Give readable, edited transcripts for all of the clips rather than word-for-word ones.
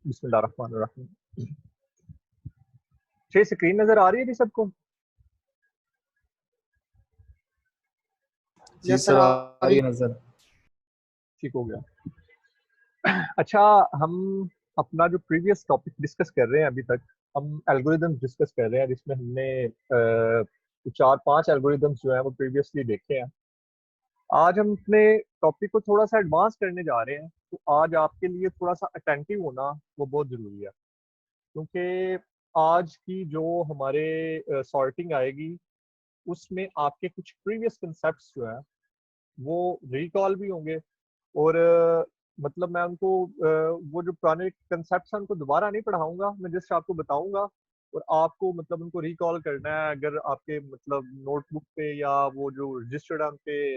बिस्मिल्लाहिर्रहमानिर्रहीम। स्क्रीन नजर आ रही है जी सबको? जी सर, आ रही है नजर। ठीक हो गया। अच्छा, हम अपना जो प्रीवियस टॉपिक डिस्कस कर रहे हैं अभी तक, हम एल्गोरिदम्स डिस्कस कर रहे हैं जिसमें हमने 4-5 एल्गोरिदम्स जो है वो प्रीवियसली देखे हैं। आज हम अपने टॉपिक को थोड़ा सा एडवांस करने जा रहे हैं, तो आज आपके लिए थोड़ा सा अटेंटिव होना वो बहुत ज़रूरी है, क्योंकि आज की जो हमारे सॉर्टिंग आएगी उसमें आपके कुछ प्रीवियस कंसेप्ट्स जो है वो रिकॉल भी होंगे, और मतलब मैं उनको वो जो पुराने कंसेप्ट्स हैं उनको दोबारा नहीं पढ़ाऊंगा, मैं जस्ट आपको बताऊंगा और आपको मतलब उनको रिकॉल करना है। अगर आपके मतलब नोटबुक पे या वो जो रजिस्टर्ड है उन पे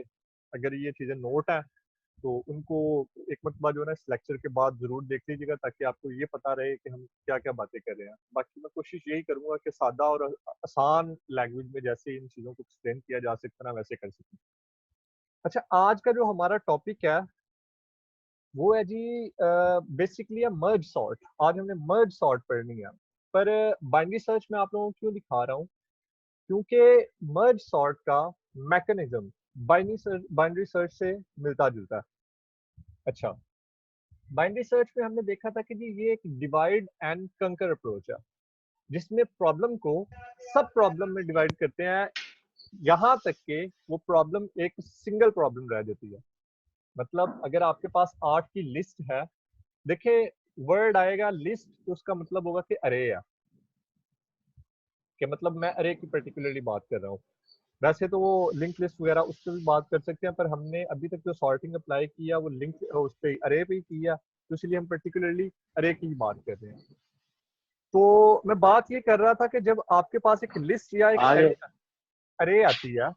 अगर ये चीज़ें नोट हैं तो उनको एक मरतबा जो है ना इस लेक्चर के बाद ज़रूर देख लीजिएगा, ताकि आपको ये पता रहे कि हम क्या क्या बातें कर रहे हैं। बाकी मैं कोशिश यही करूंगा कि सादा और आसान लैंग्वेज में जैसे इन चीज़ों को एक्सप्लेन किया जा सकता है ना वैसे कर सकूँ। अच्छा, आज का जो हमारा टॉपिक है वो है जी बेसिकली मर्ज सॉर्ट। आज हमने मर्ज सॉर्ट पढ़नी है, पर बाइनरी सर्च में आप लोगों को क्यों दिखा रहा हूँ, क्योंकि मर्ज सॉर्ट का मैकेनिज्म बाइनरी सर्च से मिलता जुलता है। अच्छा, बाइनरी सर्च में हमने देखा था कि जी ये एक डिवाइड एंड कंकर अप्रोच है, जिसमें प्रॉब्लम को सब प्रॉब्लम में डिवाइड करते हैं, यहाँ तक कि वो प्रॉब्लम एक सिंगल प्रॉब्लम रह जाती है। मतलब अगर आपके पास 8 की लिस्ट है, देखिए वर्ड आएगा लिस्ट तो उसका मतलब होगा कि अरे है, कि मतलब मैं अरे की पर्टिकुलरली बात कर रहा हूँ। वैसे तो वो लिंक लिस्ट वगैरह उस पर भी बात कर सकते हैं, पर हमने अभी तक जो सॉर्टिंग अप्लाई किया वो लिंक उस पर अरे पे ही किया, तो इसलिए हम पर्टिकुलरली अरे की बात कर रहे हैं। तो मैं बात ये कर रहा था कि जब आपके पास एक लिस्ट या एक अरे आती है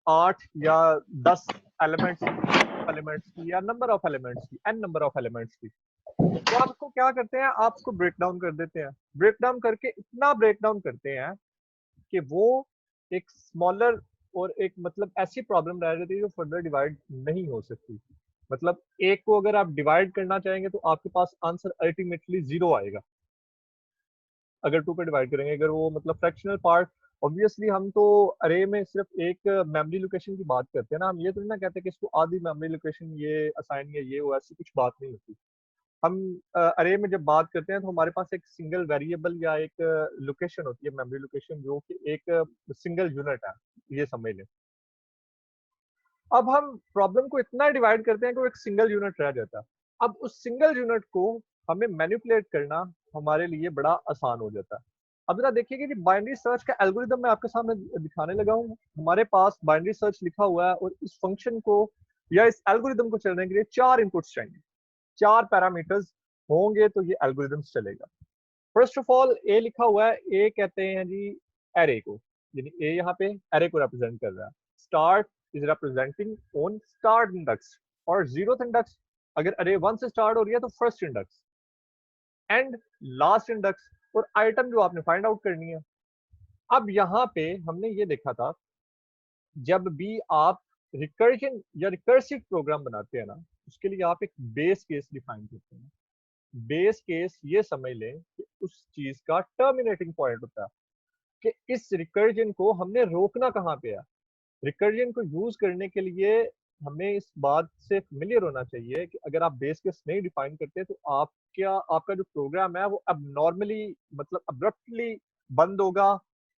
8 या 10 एलिमेंट्स की या नंबर ऑफ एलिमेंट्स की, एन नंबर ऑफ एलिमेंट्स की, तो आप उसको क्या करते हैं, आप उसको ब्रेक डाउन कर देते हैं। ब्रेक डाउन करके इतना ब्रेक डाउन करते हैं कि वो एक स्मॉलर और एक मतलब ऐसी प्रॉब्लम रह जाती है जो फर्दर डिवाइड नहीं हो सकती। मतलब एक को अगर आप डिवाइड करना चाहेंगे तो आपके पास आंसर अल्टीमेटली 0 आएगा अगर 2 पे डिवाइड करेंगे। अगर वो मतलब फ्रैक्शनल पार्ट, ऑब्वियसली हम तो अरे में सिर्फ एक मेमोरी लोकेशन की बात करते हैं ना, हम ये तो ना कहते कि इसको आधी मेमोरी लोकेशन ये असाइन या ये वो, ऐसी कुछ बात नहीं होती। हम अरे में जब बात करते हैं तो हमारे पास एक सिंगल वेरिएबल या एक लोकेशन होती है, मेमोरी लोकेशन, जो कि एक सिंगल यूनिट है, ये समझ लें। अब हम प्रॉब्लम को इतना डिवाइड करते हैं कि वो एक सिंगल यूनिट रह जाता है। अब उस सिंगल यूनिट को हमें मैनिपुलेट करना हमारे लिए बड़ा आसान हो जाता है। अब जरा देखिए कि बाइनरी सर्च का एल्गोरिदम मैं आपके सामने दिखाने लगा हूँ। हमारे पास बाइनरी सर्च लिखा हुआ है और इस फंक्शन को या इस एल्गोरिदम को चलने के लिए 4 इनपुट्स चाहिए, 4 पैरामीटर्स होंगे तो ये एल्गोरिदम चलेगा। फर्स्ट ऑफ ऑल ए लिखा हुआ है, ए कहते हैं जी एरे को, यानी ए यहाँ पे एरे को रिप्रेजेंट कर रहा है। Start is representing on start index और जीरोथ इंडेक्स। अगर अरे 1 से स्टार्ट हो रही है तो first index, and last index, और आइटम जो आपने फाइंड आउट करनी है। अब यहाँ पे हमने ये देखा था, जब भी आप रिकर्जन या रिकर्सिव प्रोग्राम बनाते हैं ना, उसके लिए आप एक बेस केस डिफाइन करते हैं। बेस केस ये समझ लें कि उस चीज का टर्मिनेटिंग पॉइंट होता है, कि इस रिकर्जन को हमने रोकना कहाँ पे है। रिकर्जन को यूज करने के लिए हमें इस बात से फेमिलियर होना चाहिए कि अगर आप बेस केस नहीं डिफाइन करते तो आपका जो प्रोग्राम है वो अब नॉर्मली मतलब अब्रप्टली बंद होगा,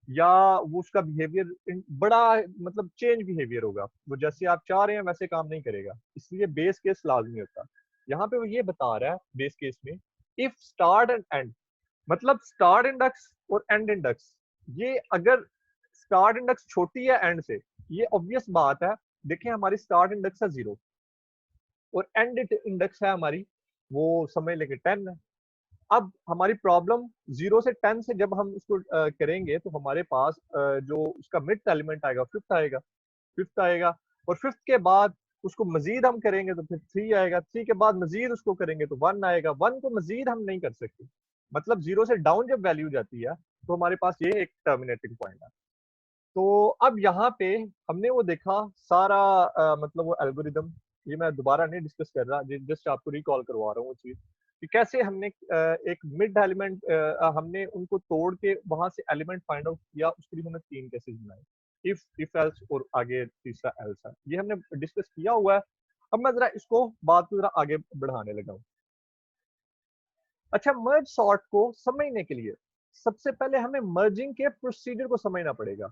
या वो उसका बिहेवियर बड़ा मतलब चेंज बिहेवियर होगा, वो जैसे आप चाह रहे हैं वैसे काम नहीं करेगा। इसलिए बेस केस लाजमी होता है। यहाँ पे वो ये बता रहा है बेस केस में, इफ स्टार्ट एंड एंड, मतलब स्टार्ट इंडेक्स और एंड इंडेक्स, ये अगर स्टार्ट इंडेक्स छोटी है एंड से, ये ऑब्वियस बात है। देखिए हमारी स्टार्ट इंडेक्स है 0 और एंड इंडेक्स है हमारी वो समझ लेके 10 है। अब हमारी प्रॉब्लम 0 से 10 से जब हम उसको करेंगे तो हमारे पास जो उसका मिड एलिमेंट आएगा फिफ्थ आएगा, फिफ्थ आएगा, और फिफ्थ के बाद उसको मजीद हम करेंगे तो फिर 3 आएगा, 3 के बाद मजीद उसको करेंगे तो 1 आएगा, 1 को मजीद हम नहीं कर सकते। मतलब 0 से डाउन जब वैल्यू जाती है तो हमारे पास ये एक टर्मिनेटिंग पॉइंट है। तो अब यहाँ पे हमने वो देखा सारा मतलब वो एल्गोरिदम, ये मैं दोबारा नहीं डिस्कस कर रहा, जस्ट आपको रिकॉल करवा रहा हूँ वो चीज। कि कैसे हमने एक मिड एलिमेंट हमने उनको तोड़ के वहां से एलिमेंट फाइंड आउट किया, उसके लिए हमने 3 केसेस बनाए, इफ एल्स और आगे तीसरा एल्स है। ये हमने डिस्कस किया हुआ है। अब मैं जरा इसको बात को जरा आगे बढ़ाने लगा हूँ। अच्छा, मर्ज सॉर्ट को समझने के लिए सबसे पहले हमें मर्जिंग के प्रोसीजर को समझना पड़ेगा।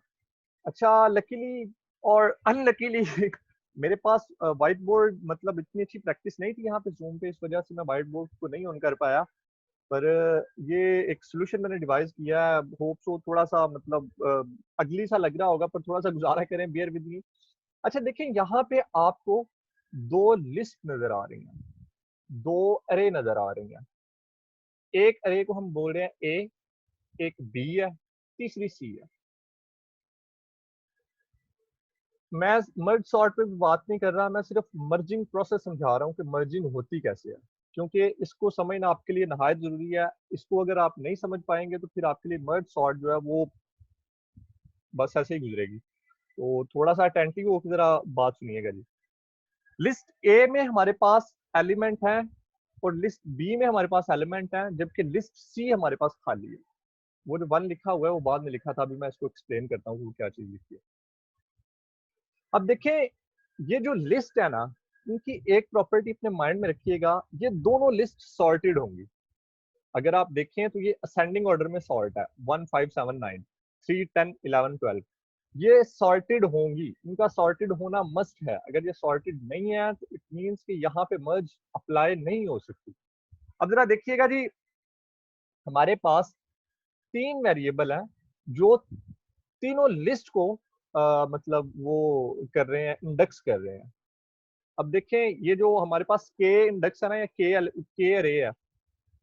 अच्छा, लकीली और अनलकीली मेरे पास व्हाइट बोर्ड मतलब इतनी अच्छी प्रैक्टिस नहीं थी यहाँ पे जूम पे, इस वजह से मैं व्हाइट बोर्ड को नहीं ऑन कर पाया। पर ये एक सॉल्यूशन मैंने डिवाइस किया है, होप सो थोड़ा सा मतलब अगली सा लग रहा होगा, पर थोड़ा सा गुजारा करें, बियर विद मी। अच्छा देखिए, यहाँ पे आपको 2 लिस्ट नजर आ रही हैं, 2 अरे नजर आ रही हैं। एक अरे को हम बोल रहे हैं ए, एक बी है, तीसरी सी है। मैं मर्ज सॉर्ट पे बात नहीं कर रहा, मैं सिर्फ मर्जिंग प्रोसेस समझा रहा हूँ कि मर्जिंग होती कैसे है, क्योंकि इसको समझना आपके लिए नहायत जरूरी है। इसको अगर आप नहीं समझ पाएंगे तो फिर आपके लिए मर्ज सॉर्ट जो है वो बस ऐसे ही गुजरेगी। तो थोड़ा सा अटेंटिव होकर जरा बात सुनिएगा जी। लिस्ट ए में हमारे पास एलिमेंट है और लिस्ट बी में हमारे पास एलिमेंट है, जबकि लिस्ट सी हमारे पास खाली है। वो जो 1 लिखा हुआ है वो बाद में लिखा था, अभी मैं इसको एक्सप्लेन करता हूँ वो क्या चीज लिखी है। अब देखें, ये जो लिस्ट है ना, इनकी एक प्रॉपर्टी अपने माइंड में रखिएगा, ये दोनों लिस्ट सॉर्टेड होंगी। अगर आप देखें तो ये असेंडिंग ऑर्डर में सॉर्ट है, 1 5 7 9 3 10 11 12, ये सॉर्टेड होंगी, इनका सॉर्टेड होना मस्ट है। अगर ये सॉर्टेड नहीं है तो इट मींस कि यहाँ पे मर्ज अप्लाई नहीं हो सकती। अब जरा देखिएगा जी, हमारे पास 3 वेरिएबल हैं जो तीनों लिस्ट को मतलब वो कर रहे हैं, इंडेक्स कर रहे हैं। अब देखें, ये जो हमारे पास के इंडेक्स है ना, या के अरे है,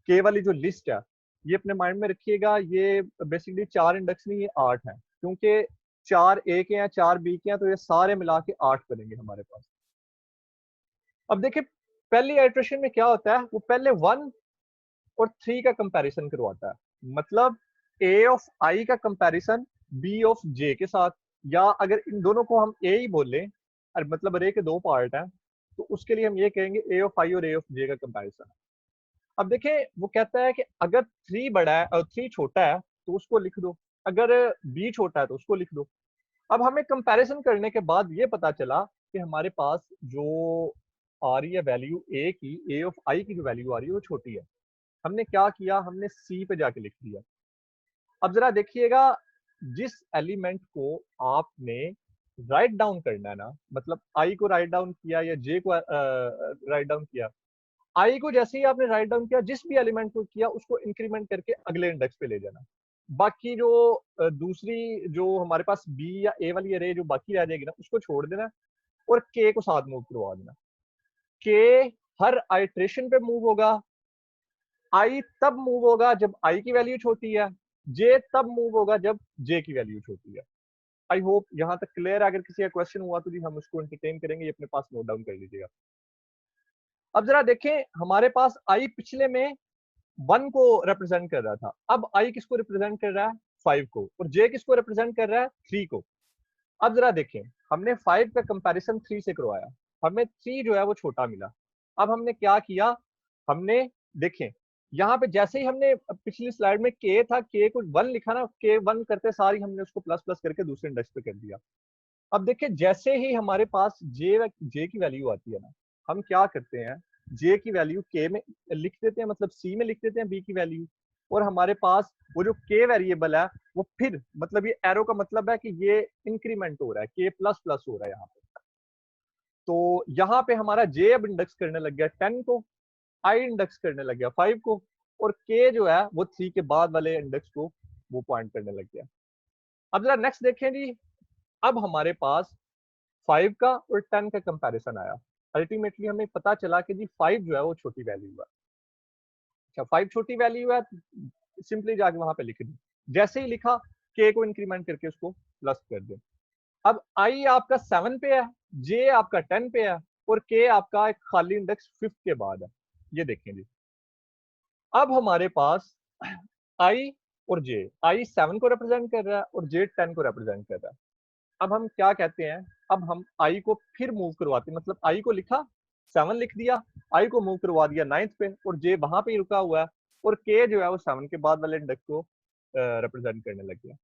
के वाली जो लिस्ट है, ये अपने माइंड में रखिएगा, ये बेसिकली 4 इंडेक्स नहीं, ये 8 है, क्योंकि 4 ए के हैं, 4 बी के हैं, तो ये सारे मिला के 8 बनेंगे हमारे पास। अब देखिए, पहली आइट्रेशन में क्या होता है, वो पहले 1 और 3 का कंपैरिजन करवाता है, मतलब ए ऑफ आई का कंपैरिजन बी ऑफ जे के साथ, या अगर इन दोनों को हम ए ही बोले, और मतलब अरे के 2 पार्ट हैं, तो उसके लिए हम ये कहेंगे ए ऑफ आई और ए ऑफ जे का कंपैरिजन। अब देखें, वो कहता है कि अगर 3 बड़ा है और 3 छोटा है तो उसको लिख दो, अगर बी छोटा है तो उसको लिख दो। अब हमें कंपैरिजन करने के बाद ये पता चला कि हमारे पास जो आ रही है वैल्यू ए की, ए ऑफ आई की जो वैल्यू आ रही है वो छोटी है। हमने क्या किया, हमने सी पे जाके लिख दिया। अब जरा देखिएगा, जिस एलिमेंट को आपने राइट डाउन करना है ना, मतलब आई को राइट डाउन किया या जे को राइट डाउन किया, आई को जैसे ही आपने राइट डाउन किया, जिस भी एलिमेंट को किया उसको इंक्रीमेंट करके अगले इंडेक्स पे ले जाना। बाकी जो दूसरी जो हमारे पास बी या ए वाली अरे जो बाकी रह जाएगी ना, उसको छोड़ देना और के को साथ मूव करवा देना। के हर आइट्रेशन पे मूव होगा, आई तब मूव होगा जब आई की वैल्यू छोटी है, जे तब मूव होगा जब जे की वैल्यू छोटी है। आई होप यहां तक क्लियर है। अगर किसी का क्वेश्चन हुआ तो जी हम उसको एंटरटेन करेंगे, ये अपने पास नोट डाउन कर लीजिएगा। अब जरा देखें, हमारे पास आई पिछले में 1 को रिप्रेजेंट कर रहा था, अब आई किसको रिप्रेजेंट कर रहा है, 5 को, और जे किसको रिप्रेजेंट कर रहा है, 3 को। अब जरा देखें, हमने 5 का कंपैरिजन 3 से करवाया, हमें 3 जो है वो छोटा मिला। अब हमने क्या किया, हमने देखें यहाँ पे जैसे ही हमने पिछली स्लाइड में के था, के को 1 लिखा ना, के 1 करते सारी हमने उसको प्लस प्लस करके दूसरे इंडेक्स पे कर दिया। अब देखिए, जैसे ही हमारे पास जे की वैल्यू आती है ना, हम क्या करते हैं, जे की वैल्यू के में लिख देते हैं, मतलब सी में लिख देते हैं बी की वैल्यू, और हमारे पास वो जो के वेरिएबल है वो फिर मतलब ये एरो का मतलब है कि ये इंक्रीमेंट हो रहा है, के प्लस प्लस हो रहा है यहाँ पे। तो यहाँ पे हमारा जे अब इंडेक्स करने लग गया 10 को, आई इंडेक्स करने लग गया 5 को, और के जो है वो 3 के बाद वाले इंडेक्स को वो पॉइंट करने लग गया। अब जरा नेक्स्ट देखें जी, अब हमारे पास 5 का और 10 का कंपैरिजन आया। अल्टीमेटली हमें पता चला कि जी 5 जो है वो छोटी वैल्यू है। अच्छा, 5 छोटी वैल्यू है, सिंपली जाके वहां पे लिख दी। जैसे ही लिखा, के को इंक्रीमेंट करके उसको प्लस कर दे। अब आई आपका 7 पे है, जे आपका 10 पे है, और के आपका एक खाली इंडेक्स 5 के बाद है। ये देखें जी, अब हमारे पास आई और जे, आई 7 को रिप्रेजेंट कर रहा है और जे 10 को रिप्रेजेंट कर रहा है। अब हम क्या कहते हैं, अब हम आई को फिर मूव करवाते हैं, मतलब आई को लिखा 7 लिख दिया, आई को मूव करवा दिया 9th पे और जे वहां पे ही रुका हुआ है और के जो है वो 7 के बाद वाले इंडेक्स को रिप्रेजेंट करने लग गया।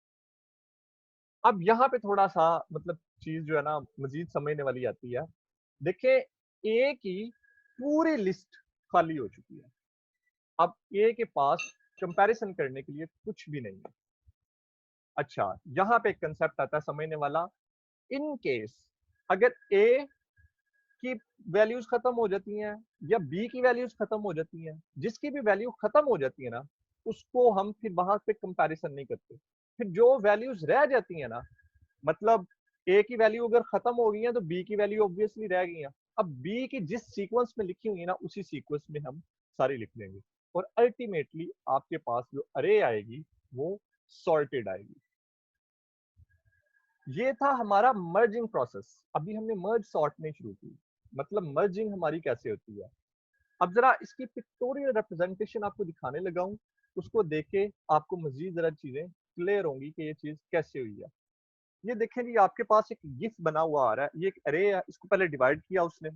अब यहाँ पे थोड़ा सा मतलब चीज जो है ना मजीद समझने वाली आती है। देखिए ए की पूरी लिस्ट खाली हो चुकी है, अब ए के पास कंपैरिजन करने के लिए कुछ भी नहीं है। अच्छा, यहाँ पे एक कंसेप्ट आता है समझने वाला, इन केस अगर ए की वैल्यूज खत्म हो जाती हैं या बी की वैल्यूज खत्म हो जाती हैं, जिसकी भी वैल्यू खत्म हो जाती है ना उसको हम फिर वहां पे कंपैरिजन नहीं करते। फिर जो वैल्यूज रह जाती है ना, मतलब ए की वैल्यू अगर खत्म हो गई है तो बी की वैल्यू ऑब्वियसली रह गई है। अब बी की जिस सीक्वेंस में लिखी हुई है ना उसी सीक्वेंस में हम सारी लिख देंगे और अल्टीमेटली आपके पास जो अरे आएगी वो सॉर्टेड आएगी। ये था हमारा मर्जिंग प्रोसेस। अभी हमने मर्ज सॉर्ट नहीं शुरू की, मतलब मर्जिंग हमारी कैसे होती है। अब जरा इसकी पिक्टोरियल रिप्रेजेंटेशन आपको दिखाने लगा हूं, उसको देख के आपको मजीद जरा चीजें क्लियर होंगी कि ये चीज कैसे हुई है। ये देखें जी, आपके पास एक गिफ बना हुआ आ रहा है, ये एक अरे है, इसको पहले डिवाइड किया उसने।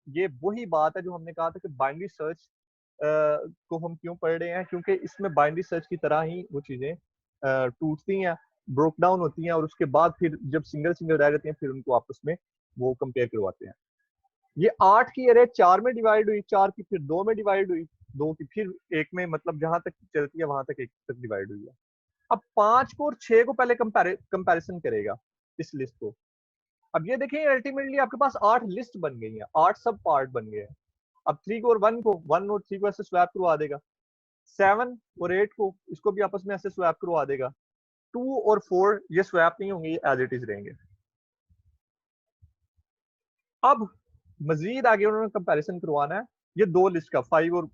ये वही बात है जो हमने कहा था कि बाइनरी सर्च को हम क्यों पढ़ रहे हैं, क्योंकि इसमें बाइनरी सर्च की तरह ही वो चीजें टूटती हैं, ब्रोक डाउन होती हैं और उसके बाद फिर जब सिंगल सिंगल रह जाती हैं फिर उनको आपस में वो कंपेयर करवाते हैं। ये 8 की अरे 4 में डिवाइड हुई, 4 की फिर 2 में डिवाइड हुई, 2 की फिर 1 में, मतलब जहां तक चलती है वहां तक 1 तक डिवाइड हुई है। अब 5 को और 6 को पहले कंपैरिजन करेगा इस लिस्ट को। अब ये देखिए अल्टीमेटली आपके पास 8 लिस्ट बन गई है, 8 सब पार्ट बन गए हैं। अब 3 को और 1 को, 1 और 3 को ऐसे स्वैप करवा देगा। 7 और 8 को इसको भी आपस में ऐसे स्वैप करवा देगा। 2 और 4 ये स्वैप नहीं होंगे, एज इट इज रहेंगे। अब मजीद आगे उन्होंने कंपैरिजन करवाना है ये दो लिस्ट का, 5 और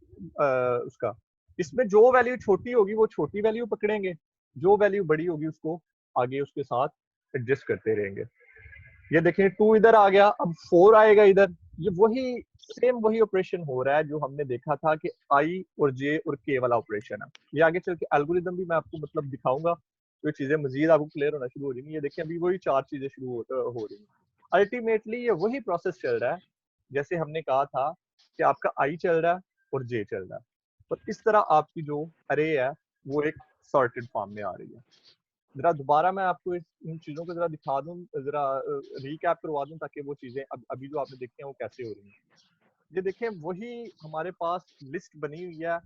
उसका। इसमें जो वैल्यू छोटी होगी वो छोटी वैल्यू पकड़ेंगे, जो वैल्यू बड़ी होगी उसको आगे उसके साथ एडजस्ट करते रहेंगे। ये देखिए 2 इधर आ गया, अब 4 आएगा इधर। ये वही सेम वही ऑपरेशन हो रहा है जो हमने देखा था कि आई और जे और के वाला ऑपरेशन है। ये आगे चल के एल्गोरिदम भी मैं आपको मतलब दिखाऊंगा तो ये चीजें मजीद आपको क्लियर होना शुरू हो जाएंगी। ये देखिए अभी वही 4 चीजें शुरू हो रही हैं। अल्टीमेटली ये वही प्रोसेस चल रहा है जैसे हमने कहा था कि आपका आई चल रहा है और जे चल रहा है, और इस तरह आपकी जो अरे है वो एक सॉर्टेड फॉर्म में आ रही है। जरा दोबारा मैं आपको इन चीजों को जरा दिखा दूं, जरा रिकैप करवा दूं ताकि वो चीजें अभी जो आपने देखी हैं वो कैसे हो रही हैं। ये देखें वही हमारे पास लिस्ट बनी हुई है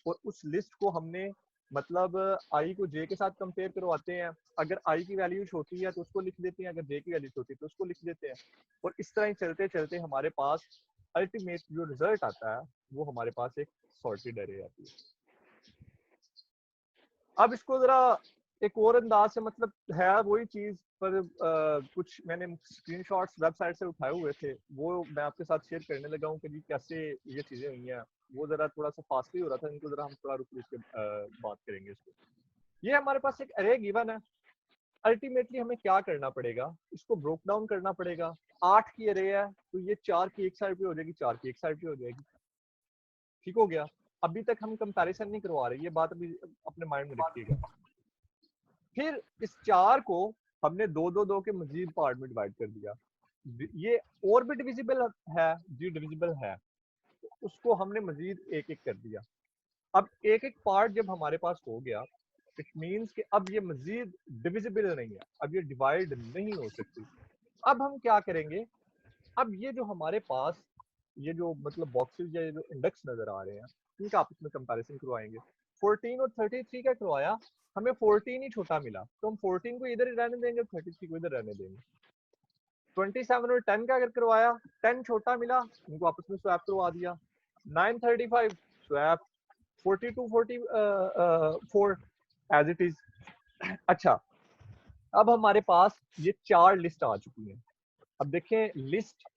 और उस लिस्ट को हमने मतलब आई को जे के साथ कंपेयर करवाते हैं। अगर आई की वैल्यू छोटी है तो उसको लिख देते हैं, अगर जे की वैल्यू छोटी है तो उसको लिख देते हैं, और इस तरह ही चलते चलते हमारे पास अल्टीमेट जो रिजल्ट आता है वो हमारे पास एक सॉर्टेड अरे आती है। अब इसको जरा एक और अंदाज से, मतलब है वही चीज पर कुछ मैंने स्क्रीनशॉट्स वेबसाइट से उठाए हुए थे वो मैं आपके साथ शेयर करने लगा हूँ कि जी कैसे ये चीजें हुई हैं। वो जरा थोड़ा सा फास्टली हो रहा था, इनको जरा हम थोड़ा रुक रुक के बात करेंगे इसको। ये हमारे पास एक अरे गिवन है, अल्टीमेटली हमें क्या करना पड़ेगा, इसको ब्रोक डाउन करना पड़ेगा। 8 की अरे है तो ये 4 की एक साइड पे हो जाएगी, 4 की एक साइड पे हो जाएगी। ठीक हो गया। अभी तक हम कंपैरिजन नहीं करवा रहे, ये बात अभी अपने माइंड में रखिएगा। फिर इस 4 को हमने 2 के मजीद पार्ट में डिवाइड कर दिया। ये और भी डिविजिबल है जी, डिविजिबल है, तो उसको हमने मजीद एक एक कर दिया। अब एक एक पार्ट जब हमारे पास हो गया इट मीन्स कि अब ये मजीद डिविजिबल नहीं है, अब ये डिवाइड नहीं हो सकती। अब हम क्या करेंगे, अब ये जो हमारे पास ये जो मतलब बॉक्सेस या ये जो इंडेक्स नजर आ रहे हैं इनका आपस में कंपैरिजन करवाएंगे। 14 और 33 का करवाया, हमें 14 ही छोटा मिला तो हम 14 को इधर ही रहने देंगे, 33 को इधर रहने देंगे। 27 और 10 का अगर करवाया, 10 छोटा मिला, इनको आपस में स्वैप करवा दिया। 935 स्वैप, 42 44 एज इट इज। अच्छा, अब हमारे पास ये 4 लिस्ट आ चुकी हैं। अब देखें लिस्ट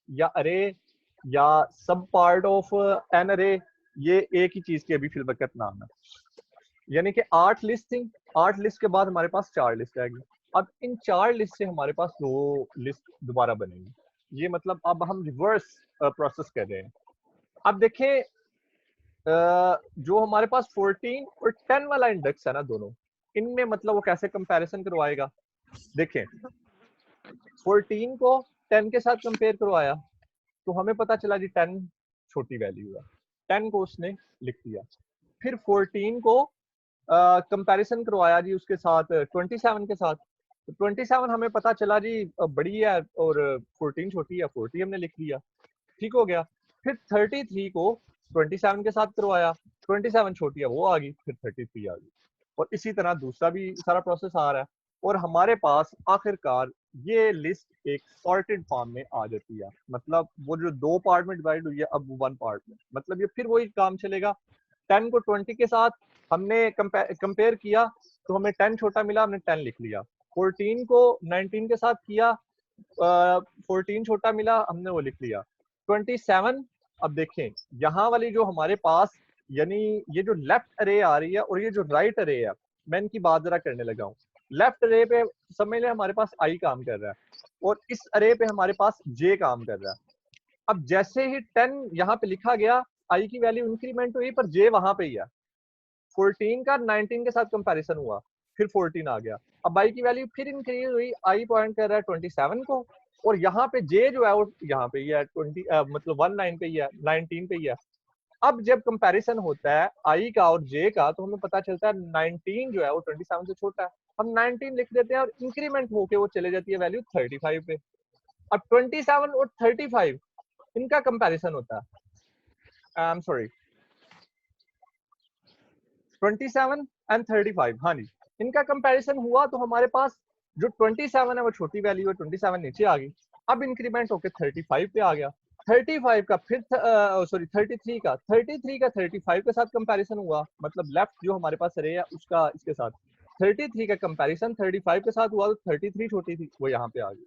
या अरे या सब पार्ट ऑफ एन अरे, ये एक ही चीज की अभी फिल वक्त नाम है। यानी कि 8 लिस्ट थी, 8 लिस्ट के बाद हमारे पास 4 लिस्ट आएगी। अब इन 4 लिस्ट से हमारे पास 2 लिस्ट दोबारा बनेगी। ये मतलब अब हम रिवर्स प्रोसेस कर रहे हैं। अब देखें जो हमारे पास 14 और 10 वाला इंडेक्स है ना, दोनों इनमें मतलब वो कैसे कंपैरिजन करवाएगा। देखें 14 को 10 के साथ कंपेयर करवाया, तो हमें पता चला जी 10 छोटी वैल्यू है, 10 को उसने लिख दिया। फिर 14 को कंपैरिजन करवाया जी उसके साथ 27 के साथ, तो 27 हमें पता चला जी बड़ी है और 14 छोटी है, 40 हमने लिख दिया, ठीक हो गया। फिर 33 को 27 के साथ करवाया, 27 छोटी है वो आ गई, फिर 33 आ गई, और इसी तरह दूसरा भी सारा प्रोसेस आ रहा है, और हमारे पास आखिरकार ये लिस्ट एक सॉर्टेड फॉर्म में आ जाती है। मतलब वो जो दो पार्ट में डिवाइड हुई है अब वो वन पार्ट में, मतलब ये फिर वही काम चलेगा। 10 को 20 के साथ हमने कंपेयर किया तो हमें 10 छोटा मिला, हमने 10 लिख लिया। 14 को 19 के साथ किया, 14 छोटा मिला, हमने वो लिख लिया। 27, अब देखें यहाँ वाली जो हमारे पास, यानी ये जो लेफ्ट अरे आ रही है और ये जो राइट अरे है, मैं इनकी बात जरा करने लगा हूँ। लेफ्ट अरे पे समझ लें हमारे पास आई काम कर रहा है, और इस अरे पे हमारे पास जे काम कर रहा है। अब जैसे ही 10 यहाँ पे लिखा गया, आई की वैल्यू इंक्रीमेंट हुई, पर जे वहां पे ही है। 14 का 19 के साथ कंपैरिजन हुआ, फिर 14 आ गया। अब आई की वैल्यू फिर इंक्रीज हुई, आई पॉइंट कर रहा है 27 को, और यहाँ पे जे जो है वो यहाँ पे ही है 20, मतलब 19 पे ही है, 19 पे ही है। अब जब कंपैरिजन होता है आई का और जे का, तो हमें पता चलता है 19 जो है वो 27 से छोटा है, हम 19 लिख देते हैं और इंक्रीमेंट होके वो चले जाती है वैल्यू 35 पे। अब 27 और 35 इनका कंपैरिजन होता है, आई एम सॉरी 27 एंड 35, हाँ जी, इनका कंपैरिजन हुआ तो हमारे पास जो 27 है वो छोटी वैल्यू है, 27 नीचे आ गई। अब इंक्रीमेंट होकर 35 पे आ गया, 35 का फिर सॉरी 33 का 35 के साथ कंपैरिजन हुआ, मतलब लेफ्ट जो हमारे पास अरे है उसका इसके साथ 33 का कंपैरिजन 35 के साथ हुआ, तो 33 छोटी थी वो यहाँ पे आ गई।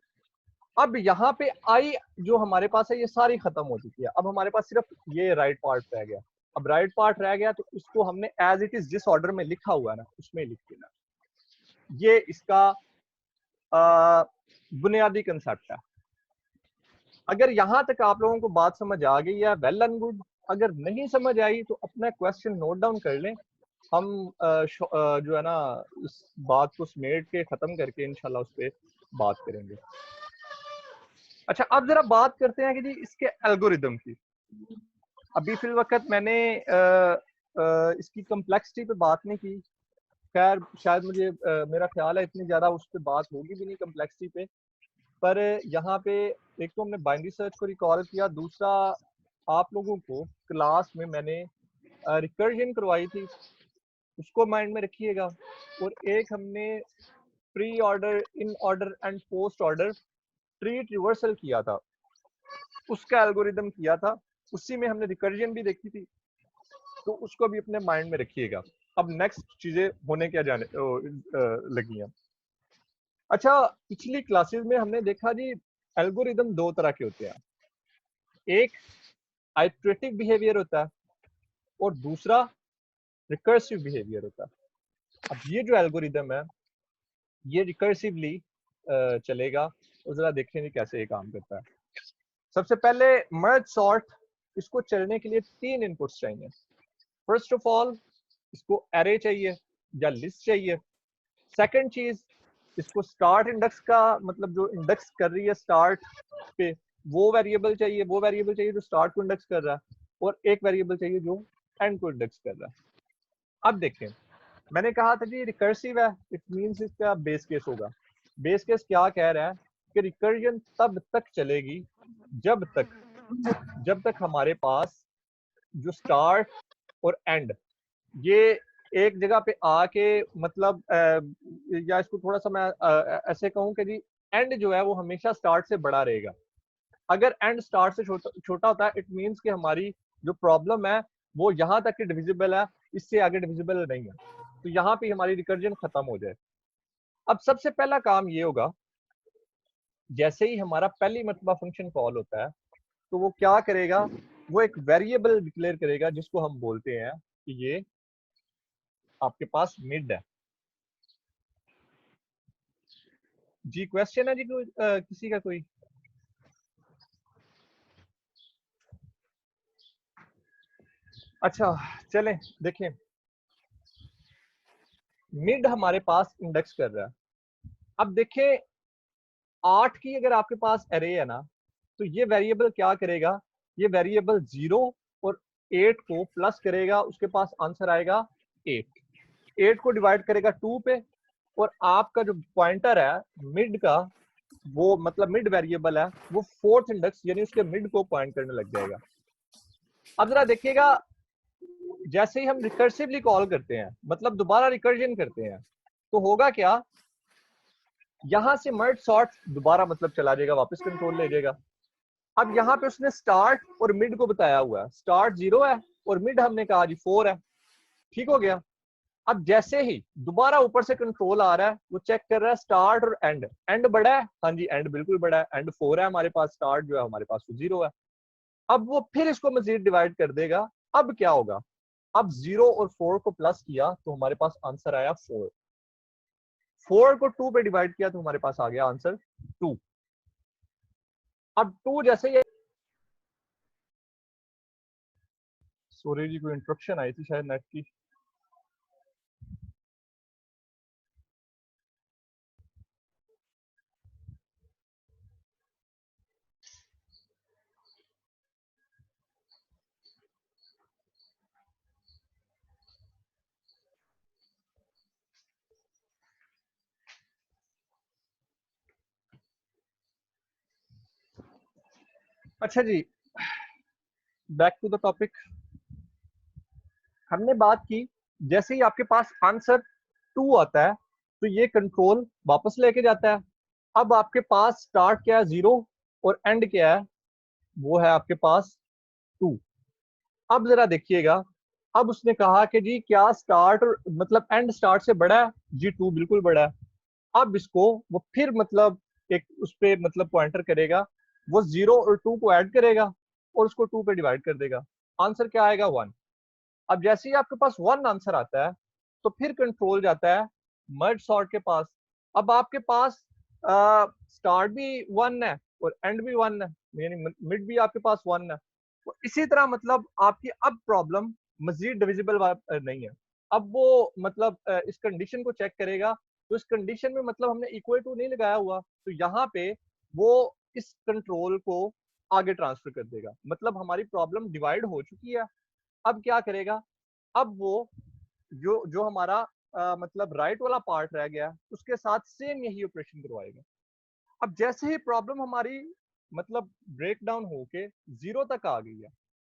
अब यहाँ पे आई जो हमारे पास है ये सारी खत्म हो चुकी है, अब हमारे पास सिर्फ ये राइट पार्ट रह गया। अब राइट पार्ट रह गया तो उसको हमने एज इट इज जिस ऑर्डर में लिखा हुआ है ना उसमें लिख देना। ये इसका बुनियादी कंसेप्ट है। अगर यहाँ तक आप लोगों को बात समझ आ गई है, वेल एंड गुड। अगर नहीं समझ आई तो अपना क्वेश्चन नोट डाउन कर लें, हम जो है ना इस बात को समेट के खत्म करके इंशाल्लाह उस पर बात करेंगे। अच्छा, अब जरा बात करते हैं कि जी इसके एल्गोरिदम की। अभी फिल वक्त मैंने इसकी कम्प्लेक्सिटी पे बात नहीं की, खैर शायद मुझे मेरा ख्याल है इतनी ज़्यादा उस पर बात होगी भी नहीं कम्प्लेक्सिटी पे। पर यहाँ पे एक तो हमने बाइनरी सर्च को रिकॉल किया, दूसरा आप लोगों को क्लास में मैंने रिकर्जन करवाई थी, उसको माइंड में रखिएगा। और एक हमने pre order, in order and post order treat reversal किया था, उसका एल्गोरिदम किया था, उसी में हमने रिकर्जन भी देखी थी, तो उसको भी अपने माइंड में रखिएगा। अब नेक्स्ट चीजें होने क्या जाने लगी हैं। अच्छा, पिछली क्लासेस में हमने देखा जी एल्गोरिदम दो तरह के होते हैं, एक आइटरेटिव बिहेवियर होता है और दूसरा रिकर्सिव बिहेवियर होता है। अब ये जो एल्गोरिदम है ये रिकर्सिवली चलेगा, और जरा देखेंगे कैसे ये काम करता है। सबसे पहले मर्ज सॉर्ट, इसको चलने के लिए 3 इनपुट्स चाहिए। फर्स्ट ऑफ ऑल इसको एरे चाहिए या लिस्ट चाहिए। सेकंड चीज, इसको स्टार्ट इंडेक्स का मतलब जो इंडेक्स कर रही है स्टार्ट पे वो वेरिएबल चाहिए जो स्टार्ट को इंडेक्स कर रहा है, और एक वेरिएबल चाहिए जो एंड को इंडेक्स कर रहा है। अब देखें, मैंने कहा था कि रिकर्सिव है, इट मींस इसका बेस केस होगा। बेस केस क्या कह रहा है कि रिकर्जन तब तक चलेगी जब तक हमारे पास जो स्टार्ट और एंड ये एक जगह पे आके, मतलब या इसको थोड़ा सा मैं ऐसे कहूं कि जी एंड जो है वो हमेशा स्टार्ट से बड़ा रहेगा। अगर एंड स्टार्ट से छोटा होता है इट मींस कि हमारी जो प्रॉब्लम है वो यहाँ तक डिविजिबल है, इससे आगे डिविजिबल नहीं है, तो यहाँ पे हमारी रिकर्जन खत्म हो जाए। अब सबसे पहला काम ये होगा, जैसे ही हमारा पहली मरतबा फंक्शन कॉल होता है तो वो क्या करेगा, वो एक वेरिएबल डिक्लेयर करेगा जिसको हम बोलते हैं कि ये आपके पास मिड है। जी क्वेश्चन है जी कोई किसी का कोई? अच्छा चलें देखें, मिड हमारे पास इंडेक्स कर रहा है। अब देखें 8 की अगर आपके पास एरे है ना, तो ये वेरिएबल क्या करेगा, ये वेरिएबल 0 और 8 को प्लस करेगा, उसके पास आंसर आएगा 8। 8 को डिवाइड करेगा 2 पे, और आपका जो पॉइंटर है मिड का, वो मतलब मिड वेरिएबल है, वो फोर्थ इंडेक्स यानी उसके मिड को पॉइंट करने लग जाएगा। अब जरा देखिएगा, जैसे ही हम रिकर्सिवली कॉल करते हैं, मतलब दोबारा रिकर्जन करते हैं, तो होगा क्या, यहां से मर्ज सॉर्ट दोबारा मतलब चला जाएगा, वापस कंट्रोल ले जाएगा। अब यहाँ पे उसने स्टार्ट और मिड को बताया हुआ है, स्टार्ट 0 है और मिड हमने कहा जी 4 है, ठीक हो गया। अब जैसे ही दोबारा ऊपर से कंट्रोल आ रहा है, वो चेक कर रहा है स्टार्ट और एंड, एंड बड़ा है, हाँ जी एंड बिल्कुल बड़ा है, एंड 4 है हमारे पास, स्टार्ट जो है हमारे पास 0 है। अब वो फिर इसको मजीद डिवाइड कर देगा। अब क्या होगा, अब 0 और 4 को प्लस किया तो हमारे पास आंसर आया 4। 4 को 2 पे डिवाइड किया तो हमारे पास आ गया आंसर 2। अब 2 जैसे ये, सॉरी जी कोई इंटरप्शन आई थी शायद नेट की। अच्छा जी, बैक टू द टॉपिक। हमने बात की, जैसे ही आपके पास आंसर 2 आता है तो ये कंट्रोल वापस लेके जाता है। अब आपके पास स्टार्ट क्या है 0 और एंड क्या है, वो है आपके पास 2। अब जरा देखिएगा, अब उसने कहा कि जी क्या स्टार्ट मतलब एंड स्टार्ट से बड़ा है, जी 2 बिल्कुल बड़ा है। अब इसको वो फिर मतलब एक उस पे मतलब पॉइंटर करेगा, वो 0 और 2 को ऐड करेगा और उसको 2 पे डिवाइड कर देगा, आंसर क्या आएगा 1। अब जैसे ही आपके पास 1 आंसर आता है तो फिर कंट्रोल जाता है मर्ज सॉर्ट के पास। अब आपके पास स्टार्ट भी 1 है और एंड भी 1 है, यानी मिड भी आपके पास 1 है। तो इसी तरह मतलब आपकी अब प्रॉब्लम मजीद डिविजिबल नहीं है। अब वो मतलब इस कंडीशन को चेक करेगा, तो इस कंडीशन में मतलब हमने इक्वल टू नहीं लगाया हुआ, तो यहाँ पे वो इस कंट्रोल को आगे ट्रांसफर कर देगा, मतलब हमारी प्रॉब्लम डिवाइड हो चुकी है। अब क्या करेगा, अब वो जो जो हमारा मतलब राइट वाला पार्ट रह गया उसके साथ सेम यही ऑपरेशन करवाएगा। अब जैसे ही प्रॉब्लम हमारी मतलब ब्रेक डाउन होके 0 तक आ गई है,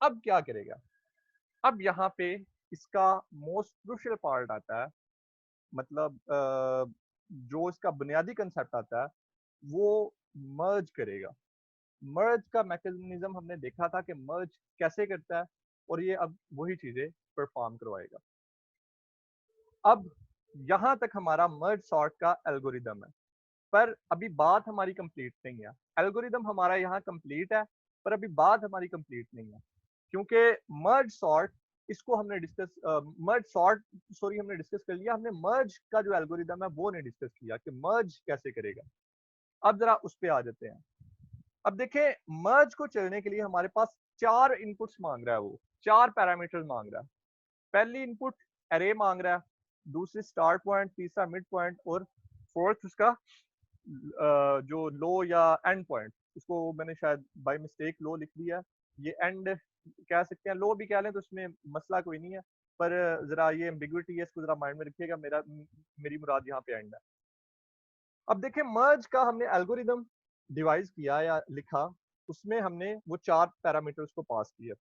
अब क्या करेगा, अब यहाँ पे इसका मोस्ट क्रूशियल पार्ट आता है, मतलब जो इसका बुनियादी कंसेप्ट आता है, वो मर्ज करेगा। मर्ज का मैकेनिज्म हमने देखा था कि मर्ज कैसे करता है, और ये अब वही चीजें परफॉर्म करवाएगा। अब यहां तक हमारा मर्ज सॉर्ट का एल्गोरिदम है, पर अभी बात हमारी कंप्लीट नहीं है। एल्गोरिदम हमारा यहाँ कंप्लीट है, पर अभी बात हमारी कंप्लीट नहीं है, क्योंकि मर्ज सॉर्ट इसको हमने डिस्कस मर्ज सॉर्ट सॉरी हमने डिस्कस कर लिया, हमने मर्ज का जो एल्गोरिदम है वो नहीं डिस्कस किया कि मर्ज कैसे करेगा। अब जरा उस पे आ जाते हैं। अब देखें, मर्ज को चलने के लिए हमारे पास 4 इनपुट्स मांग रहा है, वो 4 पैरामीटर्स मांग रहा है। पहली इनपुट अरे मांग रहा है, दूसरी स्टार्ट पॉइंट, तीसरा मिड पॉइंट और फोर्थ उसका जो लो या एंड पॉइंट, इसको मैंने शायद बाय मिस्टेक लो लिख दिया, ये एंड कह सकते हैं, लो भी कह लें तो इसमें मसला कोई नहीं है, पर जरा ये एम्बिग्विटी है, इसको जरा माइंड में रखिएगा, मेरी मुराद यहाँ पे एंड है। अब देखिए, मर्ज का हमने एल्गोरिदम डिवाइस किया या लिखा, उसमें हमने वो 4 पैरामीटर्स को पास किया।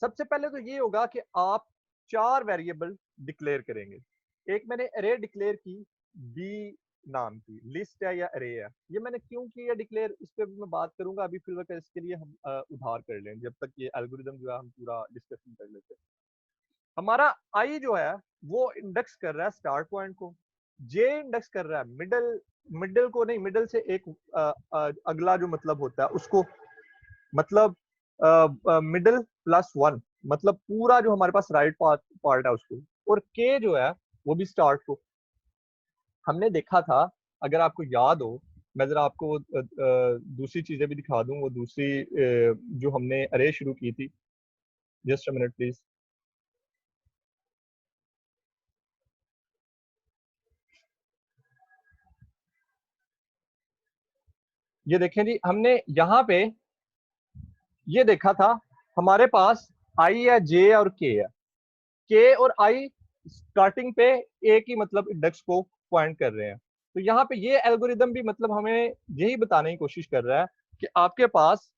सबसे पहले तो ये होगा कि आप 4 वेरिएबल डिक्लेयर करेंगे। एक मैंने अरे डिक्लेयर की, बी नाम की लिस्ट है या अरे है, ये मैंने क्यों किया डिक्लेयर, इस पर मैं बात करूंगा। अभी फिलहाल इसके लिए हम उधार कर लें, जब तक ये एल्गोरिदम जो है हम पूरा डिस्कशन कर लेते हैं। हमारा आई जो है वो इंडेक्स कर रहा है स्टार्ट पॉइंट को, जे इंडेक्स कर रहा है मिडल, मिडल को नहीं, मिडल से एक अगला जो मतलब होता है उसको, मतलब मिडल प्लस 1, मतलब पूरा जो हमारे पास राइट पार्ट है उसको, और के जो है वो भी स्टार्ट को। हमने देखा था, अगर आपको याद हो, मैं जरा आपको दूसरी चीजें भी दिखा दूं, वो दूसरी जो हमने अरे शुरू की थी, जस्ट अ मिनट प्लीज। ये देखें जी, हमने यहाँ पे ये देखा था हमारे पास आई है, जे और के है। के और आई स्टार्टिंग पे एक ही मतलब इंडेक्स को पॉइंट कर रहे हैं। तो यहाँ पे ये एल्गोरिदम भी मतलब हमें यही बताने की कोशिश कर रहा है कि आपके पास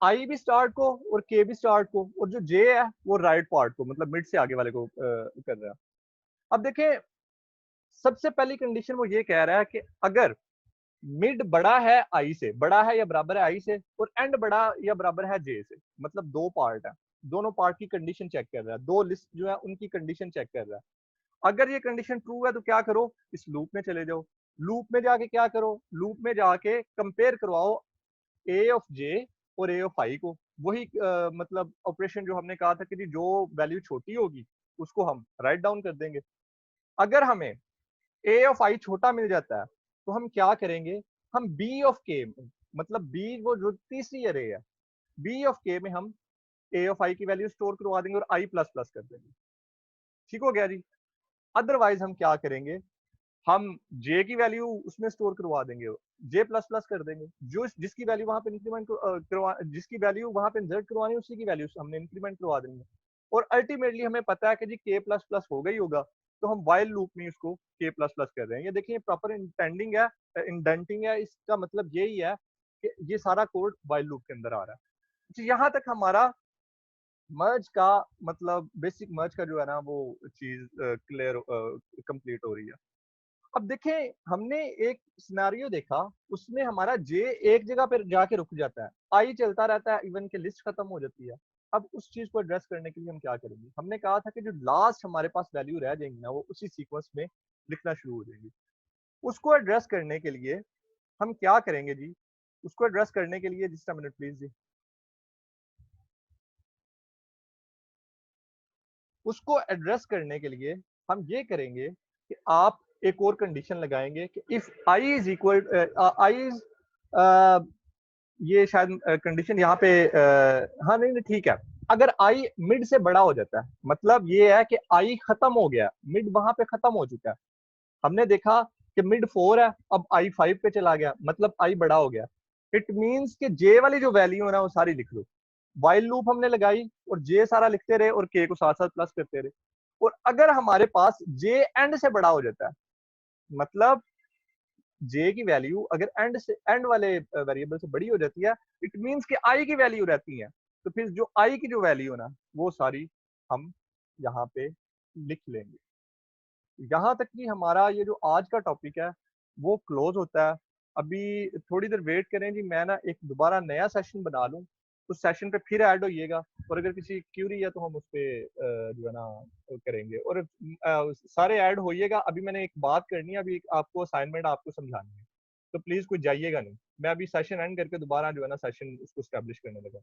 आई भी स्टार्ट को और के भी स्टार्ट को, और जो जे है वो राइट पार्ट को मतलब मिड से आगे वाले को कर रहा है। अब देखें, सबसे पहली कंडीशन वो ये कह रहा है कि अगर मिड बड़ा है आई से, बड़ा है या बराबर है आई से, और एंड बड़ा या बराबर है जे से, मतलब दो पार्ट है, दोनों पार्ट की कंडीशन चेक कर रहा है, दो लिस्ट जो है उनकी कंडीशन चेक कर रहा है। अगर ये कंडीशन ट्रू है तो क्या करो, इस लूप में चले जाओ। लूप में जाके क्या करो, लूप में जाके कंपेयर करवाओ ए ऑफ जे और ए ऑफ आई को। वही मतलब ऑपरेशन जो हमने कहा था कि जो वैल्यू छोटी होगी उसको हम राइट डाउन कर देंगे। अगर हमें ए ऑफ आई छोटा मिल जाता है तो हम क्या करेंगे, हम बी ऑफ के, मतलब बी वो जो तीसरी अरे है, बी ऑफ के में हम ए ऑफ आई की वैल्यू स्टोर करवा देंगे और आई प्लस प्लस कर देंगे। ठीक हो गया जी। अदरवाइज हम क्या करेंगे, हम जे की वैल्यू उसमें स्टोर करवा देंगे, जे प्लस प्लस कर देंगे, जो जिसकी वैल्यू वहां पे इंक्रीमेंट करवा, जिसकी वैल्यू वहां पे इंसर्ट करवानी है उसी की वैल्यू हमने इंक्रीमेंट करवा देंगे। और अल्टीमेटली हमें पता है कि जी के प्लस प्लस होगा ही होगा, तो हम वाइल लूप में उसको के प्लस प्लस कर रहे हैं। ये देखिए प्रॉपर इंटेंडिंग है, इंडेंटिंग है, इसका मतलब यही है कि ये सारा कोड वाइल लूप के अंदर आ रहा है। यहाँ तक हमारा मर्ज का मतलब बेसिक मर्ज का जो है ना वो चीज क्लियर कंप्लीट हो रही है। अब देखें, हमने एक सिनेरियो देखा, उसमें हमारा जे एक जगह पर जाके रुक जाता है, आई चलता रहता है, इवन के लिस्ट खत्म हो जाती है। अब उस चीज को एड्रेस करने के लिए हम क्या करेंगे, हमने कहा था कि जो लास्ट हमारे पास वैल्यू रह जाएंगी ना वो उसी सीक्वेंस में लिखना शुरू हो जाएंगी। उसको एड्रेस करने के लिए हम क्या करेंगे जी, उसको एड्रेस करने के लिए जिस मिनट प्लीज जी, उसको एड्रेस करने के लिए हम ये करेंगे कि आप एक और कंडीशन लगाएंगे कि if I is equal, I is, ये शायद कंडीशन यहाँ पे हाँ नहीं नहीं ठीक है, अगर आई मिड से बड़ा हो जाता है, मतलब ये है कि आई खत्म हो गया, मिड वहां पे खत्म हो चुका है। हमने देखा कि मिड 4 है, अब आई 5 पे चला गया, मतलब आई बड़ा हो गया। इट मींस कि जे वाली जो वैल्यू है ना वो सारी लिख लो। वाइल लूप हमने लगाई और जे सारा लिखते रहे और के को साथ साथ प्लस करते रहे। और अगर हमारे पास जे एंड से बड़ा हो जाता है, मतलब जे की वैल्यू अगर एंड से, एंड वाले वेरिएबल से बड़ी हो जाती है, इट मींस कि आई की वैल्यू रहती है। तो फिर जो आई की जो वैल्यू है ना वो सारी हम यहाँ पे लिख लेंगे। यहाँ तक कि हमारा ये जो आज का टॉपिक है वो क्लोज होता है। अभी थोड़ी देर वेट करें जी, मैं ना एक दोबारा नया सेशन बना लूँ, उस सेशन पे फिर ऐड होइएगा, और अगर किसी क्यूरी है तो हम उस पर जो है ना करेंगे, और सारे ऐड होइएगा। अभी मैंने एक बात करनी है, अभी आपको असाइनमेंट आपको समझानी है, तो प्लीज कुछ जाइएगा नहीं, मैं अभी सेशन एंड करके दोबारा जो है ना सेशन उसको स्टैब्लिश करने लगा।